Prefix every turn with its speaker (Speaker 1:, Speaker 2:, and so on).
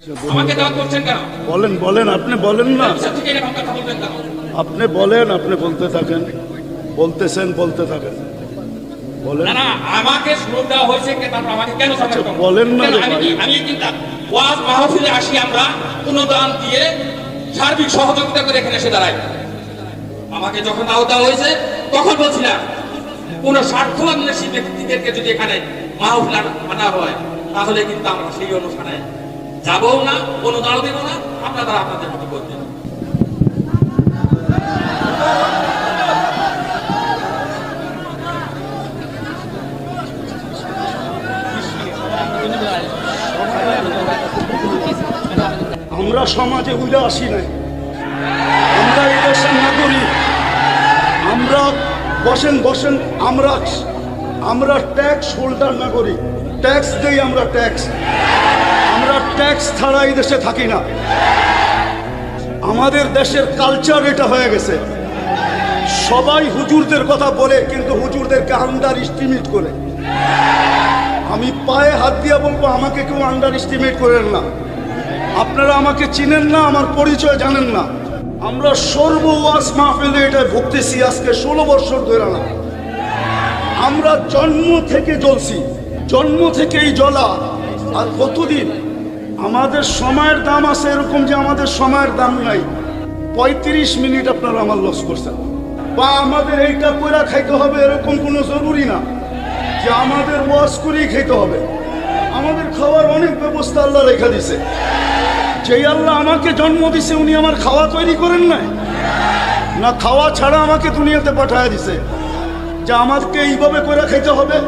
Speaker 1: আমাকে দাওয়াত করছেন কেন?
Speaker 2: বলেন বলেন, আপনি বলেন না,
Speaker 1: থেকে এরকম কথা বলবেন কেন?
Speaker 2: আপনি বলেন, আপনি বলতে থাকেন, বলতেছেন, বলতে থাকেন, বলেন।
Speaker 1: না না, আমাকে সুযোগ দেওয়া হয়েছে, তারপর আমাকে কেন সামনে করবেন?
Speaker 2: বলেন না রে ভাই।
Speaker 1: আমি কিন্তু ওয়াজ মাহফিলে আসি, আমরা অনুদান দিয়ে সার্বিক সহযোগিতা করে এখানে এসে দাঁড়াই। আমাকে যখন দাওয়াত দেওয়া হয়েছে তখন বলছি না, কোন স্বার্থবান্বেষী ব্যক্তিদেরকে যদি এখানে মাহফিল আনা হয় তাহলে কিন্তু আমরা সেই অনুষ্ঠানে যাবো না, কোনো দাও দেবো না, আপনারা আপনাদের মতো করবেন।
Speaker 2: আমরা সমাজে উড়ে আসি নাই, আমরা এই দেশের নাগরিক। আমরা বসেন বসেন, আমরা ট্যাক্স হোল্ডার নাগরিক, ট্যাক্স দেই আমরা, আমরা ট্যাক্স ছাড়া এই দেশে থাকি না। আমাদের দেশের কালচার এটা হয়ে গেছে, সবাই হুজুরদের কথা বলে কিন্তু হুজুরদেরকে আন্ডার এস্টিমেট করে। আমি পায়ে হাত দিয়ে বলবো, আমাকে কেউ আন্ডার এস্টিমেট করেন না। আপনারা আমাকে চিনেন না, আমার পরিচয় জানেন না। আমরা সর্বওয়াজ মাহফিলে এটা ভুগতেছি আজকে 16 বছর ধরে না। আমরা জন্ম থেকে জ্বলছি, জন্ম থেকেই জ্বলা। আর কতদিন আমাদের সময়ের দাম আছে এরকম যে আমাদের সময়ের দাম নাই। 35 মিনিট আপনারা আমার লস করছেন, বা আমাদের এইটা কইরা খাইতে হবে এরকম কোনো জরুরি না যে আমাদের ওয়াজ করেই খেতে হবে। আমাদের খাওয়ার অনেক ব্যবস্থা আল্লাহ রেখা দিছে। যেই আল্লাহ আমাকে জন্ম দিছে উনি আমার খাওয়া তৈরি করেন নাই না, খাওয়া ছাড়া আমাকে দুনিয়াতে পাঠায় দিছে যে আমাকে এইভাবে করে খেতে হবে।